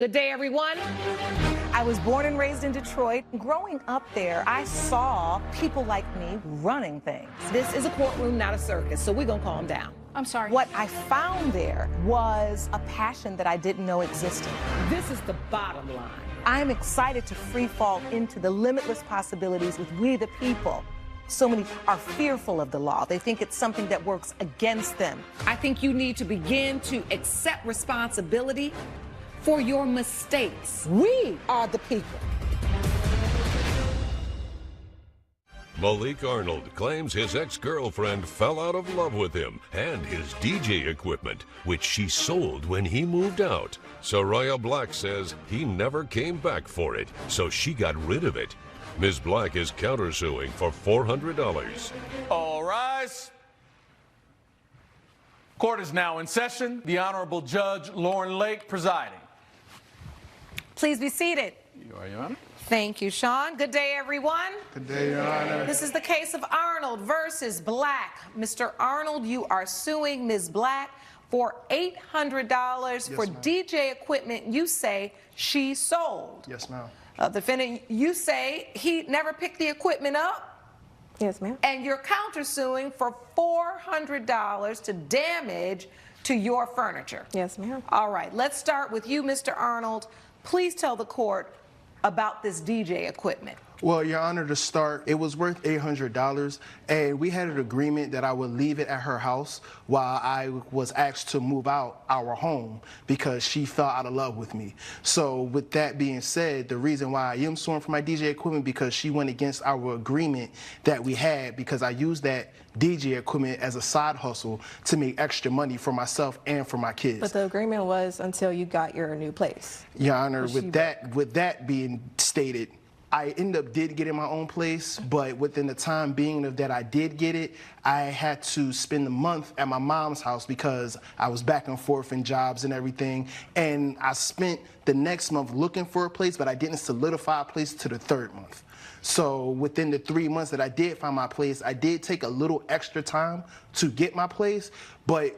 Good day, everyone. I was born and raised in Detroit. Growing up there, I saw people like me running things. This is a courtroom, not a circus, so we're going to calm down. I'm sorry. What I found there was a passion that I didn't know existed. This is the bottom line. I'm excited to free fall into the limitless possibilities with we the people. So many are fearful of the law. They think it's something that works against them. I think you need to begin to accept responsibility for your mistakes. We are the people. Malik Arnold claims his ex-girlfriend fell out of love with him and his DJ equipment, which she sold when he moved out. Soraya Black says he never came back for it, so she got rid of it. Ms. Black is countersuing for $400. All rise. Court is now in session. The Honorable Judge Lauren Lake presiding. Please be seated. You are, Your Honor. Thank you, Sean. Good day, everyone. Good day, Your Honor. This is the case of Arnold versus Black. Mr. Arnold, you are suing Ms. Black for $800 for ma'am. DJ equipment you say she sold. Yes, ma'am. Defendant, you say he never picked the equipment up, Yes, ma'am. and you're countersuing for $400 to damage to your furniture. Yes, ma'am. All right, let's start with you, Mr. Arnold. Please tell the court about this DJ equipment. Well, Your Honor, to start, it was worth $800, and we had an agreement that I would leave it at her house while I was asked to move out our home because she fell out of love with me. So with that being said, the reason why I am suing for my DJ equipment because she went against our agreement that we had because I used that DJ equipment as a side hustle to make extra money for myself and for my kids. But the agreement was until you got your new place. Your Honor, Was with that being stated, I did get in my own place, but within the time being of that I did get it, I had to spend the month at my mom's house because I was back and forth in jobs and everything. And I spent the next month looking for a place, but I didn't solidify a place to the third month. So within the 3 months that I did find my place, I did take a little extra time to get my place, but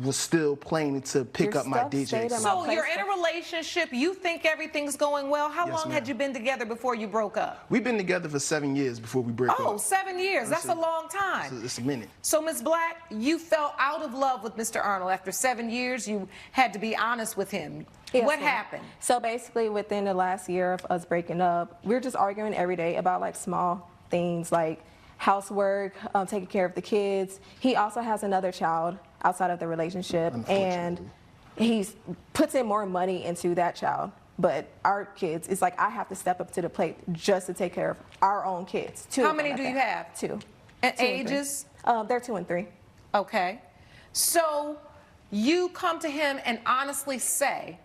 was still planning to pick Your up my stuff DJ. stayed at my So place you're in a relationship, you think everything's going well. How Yes, long ma'am. had you been together before you broke up? We've been together for 7 years before we break Oh, up. 7 years. That's a long time. It's a minute. So, Ms. Black, you fell out of love with Mr. Arnold. After 7 years, you had to be honest with him. Yes, What ma'am. happened? So basically, within the last year of us breaking up, we were just arguing every day about like small things like housework, taking care of the kids. He also has another child outside of the relationship, and he puts in more money into that child. But our kids, it's like I have to step up to the plate just to take care of our own kids. Two How of them many at do you that. have? Two. And 2 and 3. ages? They're 2 and 3. Okay. So you come to him and honestly say,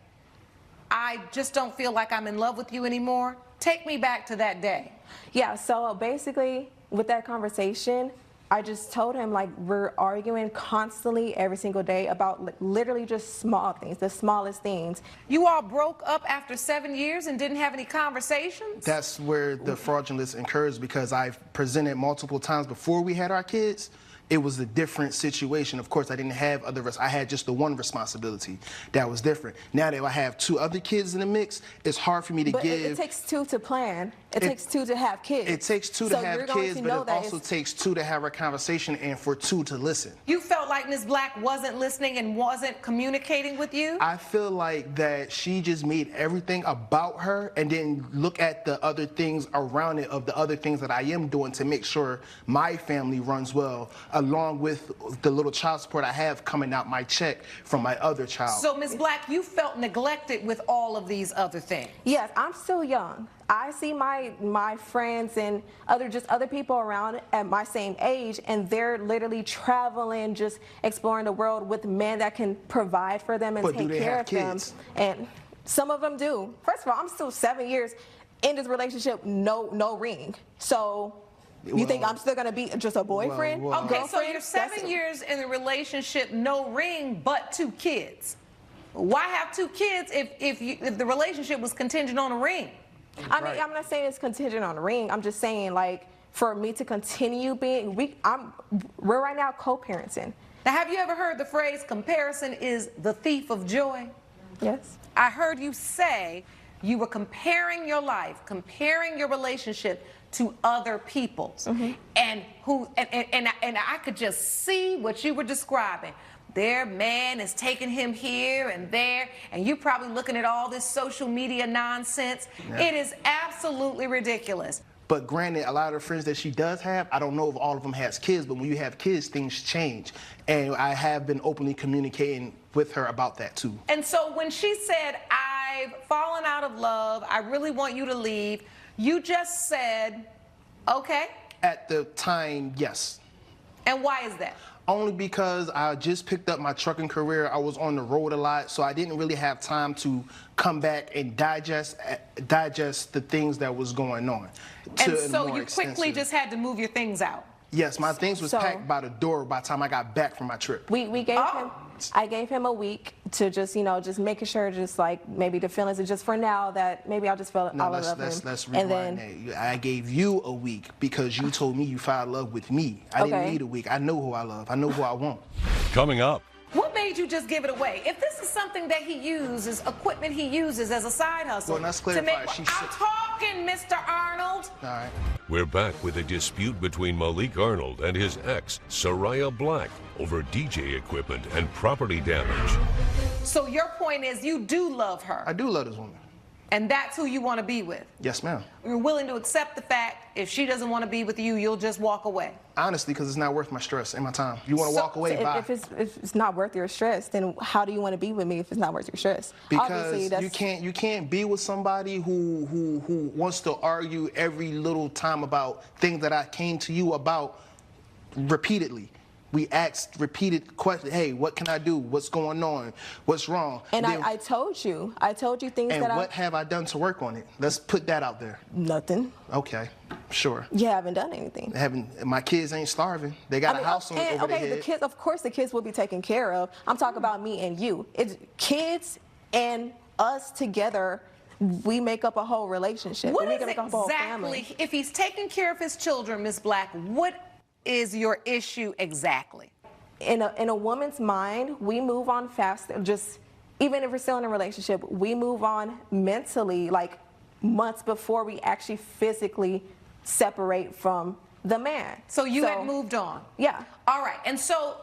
I just don't feel like I'm in love with you anymore. Take me back to that day. Yeah, so basically with that conversation, I just told him like we're arguing constantly every single day about like, literally just small things, the smallest things. You all broke up after 7 years and didn't have any conversations? That's where the fraudulence occurs because I've presented multiple times before we had our kids. It was a different situation. Of course, I didn't have I had just the one responsibility that was different. Now that I have 2 other kids in the mix, it's hard for me to But give. it takes 2 to plan. It takes 2 to have kids. It takes 2 So to have you're going kids, to but know it that also it's- takes 2 to have a conversation and for 2 to listen. You felt like Ms. Black wasn't listening and wasn't communicating with you? I feel like that she just made everything about her and then look at the other things around it of the other things that I am doing to make sure my family runs well, along with the little child support I have coming out my check from my other child. So, Ms. Black, you felt neglected with all of these other things. Yes, I'm still young. I see my friends and other people around at my same age, and they're literally traveling, just exploring the world with men that can provide for them and But do take they care have of kids? them. And some of them do. First of all, I'm still 7 years in this relationship, no ring. So you think Well, I'm still gonna be just a boyfriend? well, Okay, so girlfriend? you're 7 That's- years in a relationship, no ring, but 2 kids. Why have 2 kids if the relationship was contingent on a ring? I mean, Right. I'm not saying it's contingent on a ring. I'm just saying, like, for me to continue being, we're right now co-parenting. Now, have you ever heard the phrase, comparison is the thief of joy? Yes. I heard you say you were comparing your life, comparing your relationship to other people's, and I could just see what you were describing. Their man is taking him here and there, and you're probably looking at all this social media nonsense. Yeah. It is absolutely ridiculous. But granted, a lot of the friends that she does have, I don't know if all of them has kids, but when you have kids, things change. And I have been openly communicating with her about that too. And so when she said, I've fallen out of love, I really want you to leave, you just said, okay. At the time, yes. And why is that? Only because I just picked up my trucking career. I was on the road a lot, so I didn't really have time to come back and digest the things that was going on. And so you quickly just had to move your things out. Yes, my things was So- packed by the door by the time I got back from my trip. We gave him, I gave him a week to just, you know, just making sure, just like maybe the feelings, and just for now that maybe I'll just feel No, all of him. let's And rewind then, that. I gave you a week because you told me you fell in love with me. I didn't Okay. need a week. I know who I love. I know who I want. Coming up. What made you just give it away? If this is something that he uses, equipment he uses as a side hustle, Well, let's to clarify, make, she I'm said- talking, Mr. Arnold. All right. We're back with a dispute between Malik Arnold and his ex, Soraya Black, over DJ equipment and property damage. So your point is you do love her, I do love this woman. and that's who you want to be with. Yes, ma'am. You're willing to accept the fact if she doesn't want to be with you, you'll just walk away. Honestly, because it's not worth my stress and my time. You want to So- walk away, if, bye. if it's not worth your stress, then how do you want to be with me if it's not worth your stress? Obviously, Because you can't be with somebody who wants to argue every little time about things that I came to you about repeatedly. We asked repeated questions. Hey, what can I do? What's going on? What's wrong? And Then- I told you things and that what have I done to work on it? Let's put that out there. nothing. Okay, sure. You haven't done anything. My kids ain't starving. They got I mean, a house over and, their okay, head. the kids, of course, the kids will be taken care of. I'm talking about me and you. It's kids and us together. We make up a whole relationship. What we is can make up a whole family. exactly, if he's taking care of his children, Ms. Black, what is your issue exactly? In a woman's mind, we move on faster. Just even if we're still in a relationship, we move on mentally, like months before we actually physically separate from the man. So you had moved on? Yeah. All right, and so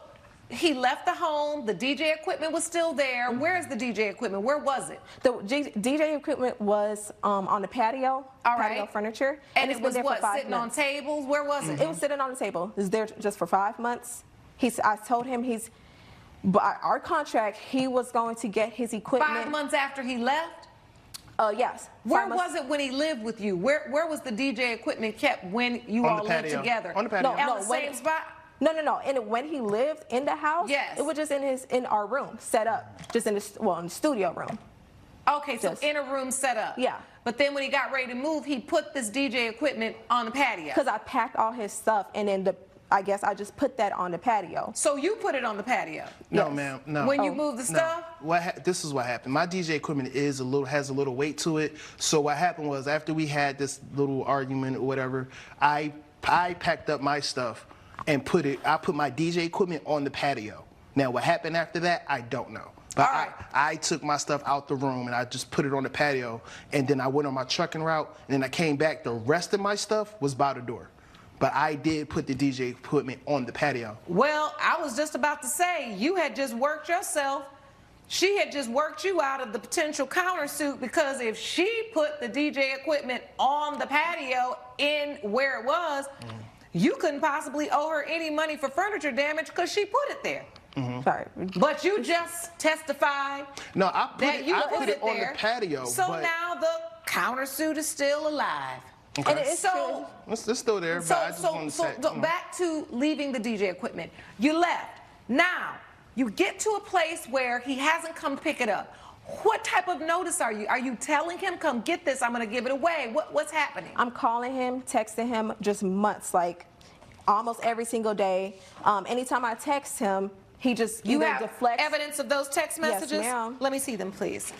he left the home, the DJ equipment was still there. Mm-hmm. Where's the DJ equipment? Where was it? The DJ equipment was on the patio, All patio right. furniture, And it's it been was there for what, 5 sitting on months. tables? Where was it? It was sitting on the table. It was there just for 5 months. I told him by our contract, he was going to get his equipment. 5 months after he left? Yes. Where was it when he lived with you? Where was the DJ equipment kept when you On all the lived patio. together? On the patio. At No, the when- same spot? No. And when he lived in the house, Yes. it was just in our room, set up, just in the studio room. Okay, so Yes. in a room set up. Yeah. But then when he got ready to move, he put this DJ equipment on the patio. Because I packed all his stuff, and then I guess I just put that on the patio. So you put it on the patio No, Yes. ma'am, no. when you moved the No. stuff? This is what happened. My DJ equipment has a little weight to it. So what happened was after we had this little argument or whatever, I packed up my stuff and I put my DJ equipment on the patio. Now what happened after that, I don't know. But All right. I took my stuff out the room and I just put it on the patio, and then I went on my trucking route, and then I came back. The rest of my stuff was by the door. But I did put the DJ equipment on the patio. Well, I was just about to say, you had just worked yourself. She had just worked you out of the potential countersuit, because if she put the DJ equipment on the patio in where it was, you couldn't possibly owe her any money for furniture damage because she put it there. Sorry. But you just testified No, I that you put it on there. the patio. So but now the countersuit is still alive. Okay. And it's So, It's still there, but I just wanted to say. back to leaving the DJ equipment. You left. Now, you get to a place where he hasn't come pick it up. What type of notice are you? Are you telling him, come get this, I'm going to give it away? What's happening? I'm calling him, texting him just months, like almost every single day. Anytime I text him, he just You either have deflects. evidence of those text Yes, messages? ma'am. Let me see them, please.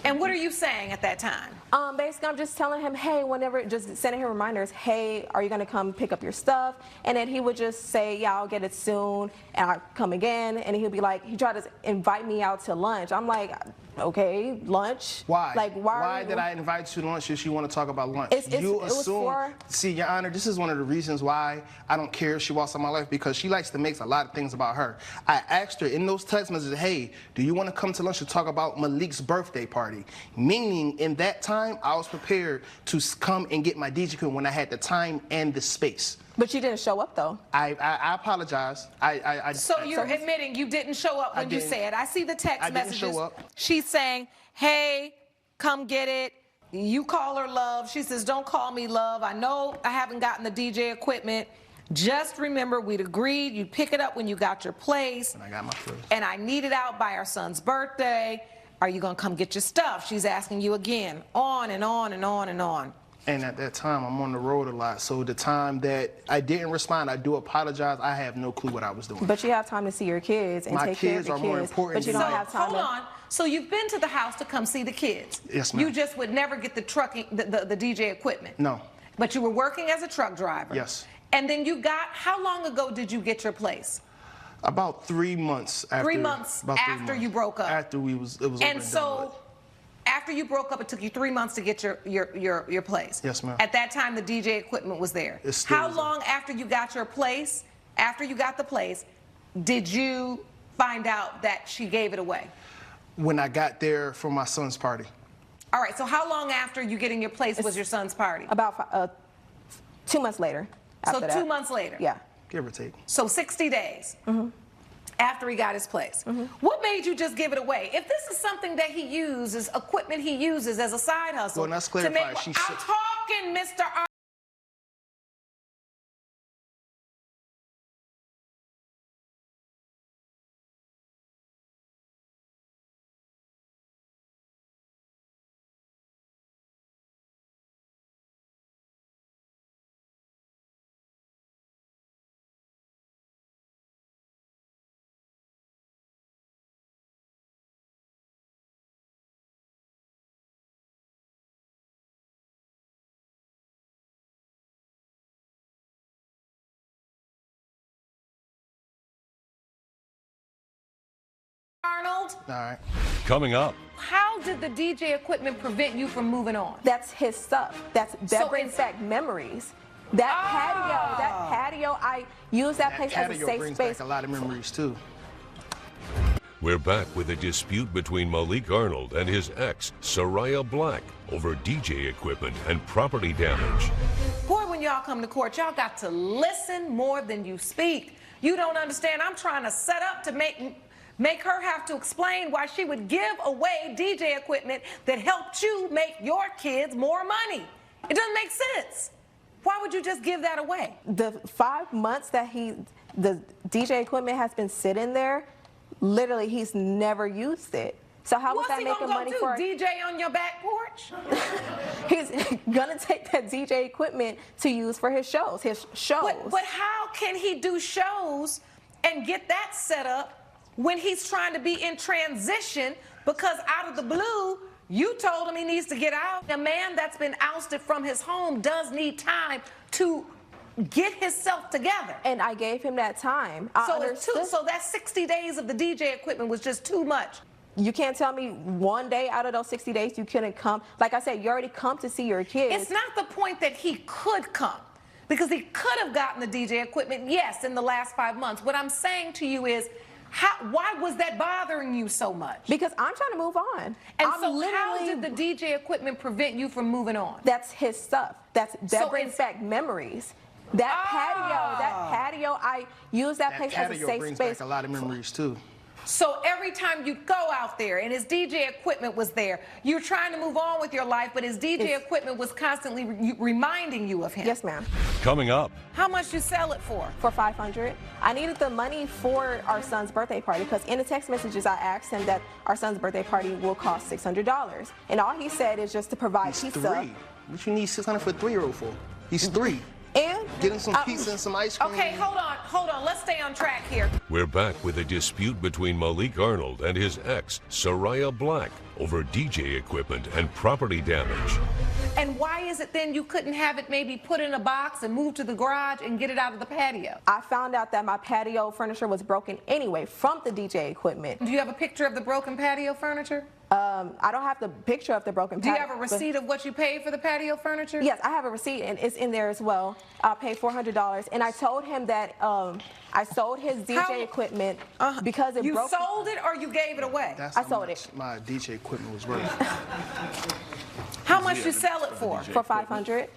And what are you saying at that time? Basically, I'm just telling him, hey, whenever, just sending him reminders, hey, are you going to come pick up your stuff? And then he would just say, yeah, I'll get it soon, and I'll come again. And he'll be like, he tried to invite me out to lunch. I'm like, okay, lunch? Why? Like, why did I invite you to lunch if you want to talk about lunch? You assume. See, Your Honor, this is one of the reasons why I don't care if she walks out my life, because she likes to make a lot of things about her. I asked her in those text messages, hey, do you want to come to lunch to talk about Malik's birthday party? Meaning, in that time, I was prepared to come and get my DJ equipment when I had the time and the space. But you didn't show up, though. I apologize. So you're admitting you didn't show up when you said. I see the text messages. Didn't show up. She's saying, hey, come get it. You call her Love. She says, don't call me Love. I know I haven't gotten the DJ equipment. Just remember, we'd agreed you'd pick it up when you got your place. And I got my place. And I need it out by our son's birthday. Are you going to come get your stuff? She's asking you again. On and on and on and on. And at that time, I'm on the road a lot. So the time that I didn't respond, I do apologize. I have no clue what I was doing. But you have time to see your kids and take care of the kids. My kids are more important But you than don't that. have time. Hold on. So you've been to the house to come see the kids. Yes, ma'am. You just would never get the DJ equipment. No. But you were working as a truck driver. Yes. And then how long ago did you get your place? About 3 months after. 3 months after you broke up. After it was over And so, after you broke up, it took you 3 months to get your place. Yes, ma'am. At that time, the DJ equipment was there. It still How is long after you got your place, after you got the place, did you find out that she gave it away? When I got there for my son's party. All right, so how long after you getting your place was your son's party? About 2 months later. So 2 months later? Yeah. Give or take. So 60 days after he got his place. What made you just give it away? If this is something that he uses, equipment he uses as a side hustle. Well, let's clarify. I'm talking, Mr. Arnold? All right. Coming up. How did the DJ equipment prevent you from moving on? That's his stuff. That brings back memories. That patio, I use that place as a safe brings space. back a lot of memories too. We're back with a dispute between Malik Arnold and his ex, Soraya Black, over DJ equipment and property damage. Boy, when y'all come to court, y'all got to listen more than you speak. You don't understand. I'm trying to set up to make her have to explain why she would give away DJ equipment that helped you make your kids more money. It doesn't make sense. Why would you just give that away? The 5 months that the DJ equipment has been sitting there, literally he's never used it. So how was that making money for? What's he gonna go do? DJ on your back porch? He's gonna take that DJ equipment to use for his shows. But how can he do shows and get that set up when he's trying to be in transition? Because out of the blue, you told him he needs to get out. A man that's been ousted from his home does need time to get himself together. And I gave him that time. So that 60 days of the DJ equipment was just too much. You can't tell me one day out of those 60 days you couldn't come. Like I said, you already come to see your kids. It's not the point that he could come, because he could have gotten the DJ equipment, yes, in the last 5 months. What I'm saying to you is, why was that bothering you so much? Because I'm trying to move on. And so how did the DJ equipment prevent you from moving on? That's his stuff. That brings back memories. That patio, I use that place as a safe space. That patio brings back a lot of memories too. So every time you go out there and his DJ equipment was there, you're trying to move on with your life, but his DJ equipment was constantly reminding you of him. Yes, ma'am. Coming up. How much you sell it for? For $500. I needed the money for our son's birthday party, because in the text messages I asked him that our son's birthday party will cost $600. And all he said is just to provide pizza. He's 3. What you need $600 for a 3-year-old for? He's 3. And Get him some pizza and some ice cream. Okay, hold on. Let's stay on track here. We're back with a dispute between Malik Arnold and his ex, Soraya Black, over DJ equipment and property damage. And why is it then you couldn't have it maybe put in a box and move to the garage and get it out of the patio? I found out that my patio furniture was broken anyway from the DJ equipment. Do you have a picture of the broken patio furniture? I don't have the picture of the broken Do you patio. have a receipt of what you paid for the patio furniture? Yes, I have a receipt, and it's in there as well. I paid $400, and I told him that I sold his DJ equipment because it You broke. sold it or you gave it away? That's I how sold much it. my DJ equipment was worth. How much you sell it for? For $500.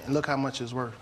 And look how much it's worth.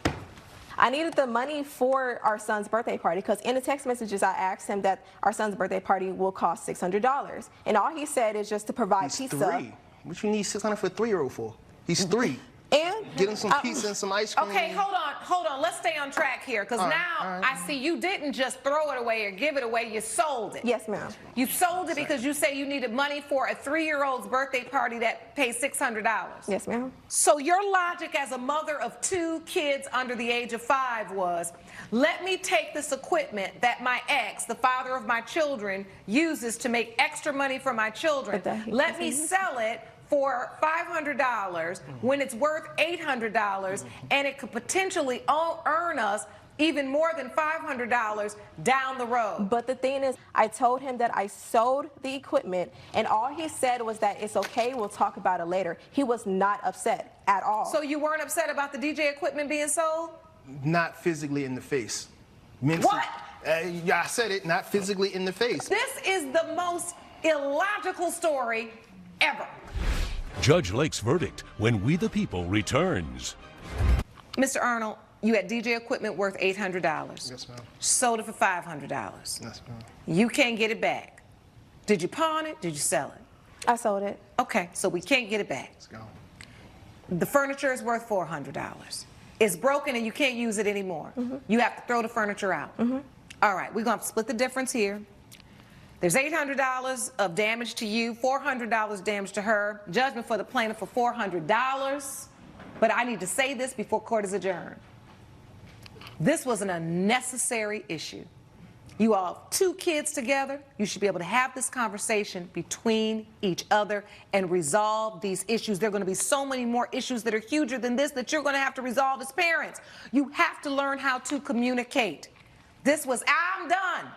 I needed the money for our son's birthday party because in the text messages I asked him that our son's birthday party will cost $600, and all he said is just to provide He's pizza. 3. What you need 600 for a 3-year-old for? He's 3. And Get him some pizza and some ice cream. Okay, hold on. Let's stay on track here because now I see you didn't just throw it away or give it away, you sold it. Yes, ma'am. You sold it because you say you needed money for a 3-year-old's birthday party that pays $600. Yes, ma'am. So your logic as a mother of 2 kids under the age of 5 was, let me take this equipment that my ex, the father of my children, uses to make extra money for my children. Let me sell it for $500 when it's worth $800, and it could potentially earn us even more than $500 down the road. But the thing is, I told him that I sold the equipment, and all he said was that it's okay, we'll talk about it later. He was not upset at all. So you weren't upset about the DJ equipment being sold? Not physically in the face. Mentally. What? Yeah, I said it, not physically in the face. This is the most illogical story ever. Judge Lake's verdict when We the People returns. Mr. Arnold, you had DJ equipment worth $800. Yes, ma'am. Sold it for $500. Yes, ma'am. You can't get it back. Did you pawn it? Did you sell it? I sold it. Okay, so we can't get it back. Let's go. The furniture is worth $400. It's broken and you can't use it anymore. You have to throw the furniture out. All right, we're going to split the difference here. There's $800 of damage to you, $400 damage to her, judgment for the plaintiff for $400. But I need to say this before court is adjourned. This was an unnecessary issue. You all have 2 kids together. You should be able to have this conversation between each other and resolve these issues. There are going to be so many more issues that are huger than this that you're going to have to resolve as parents. You have to learn how to communicate. This was, I'm done.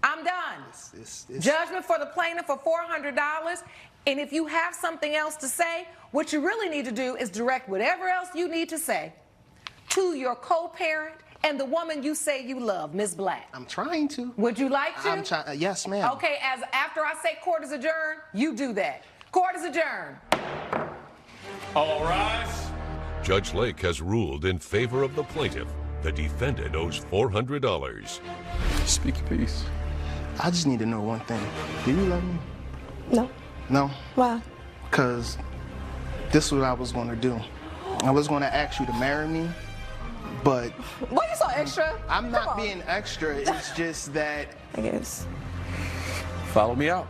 I'm done. It's Judgment for the plaintiff for $400. And if you have something else to say, what you really need to do is direct whatever else you need to say to your co-parent and the woman you say you love, Ms. Black. I'm trying to. Would you like to? I'm trying. Yes, ma'am. Okay, after I say court is adjourned, you do that. Court is adjourned. All rise. Judge Lake has ruled in favor of the plaintiff. The defendant owes $400. Speak your piece. I just need to know one thing. Do you love me? No. No? Why? Because this is what I was going to do. I was going to ask you to marry me, but Why are you so extra? I'm Come not on. being extra. It's just that I guess. Follow me out.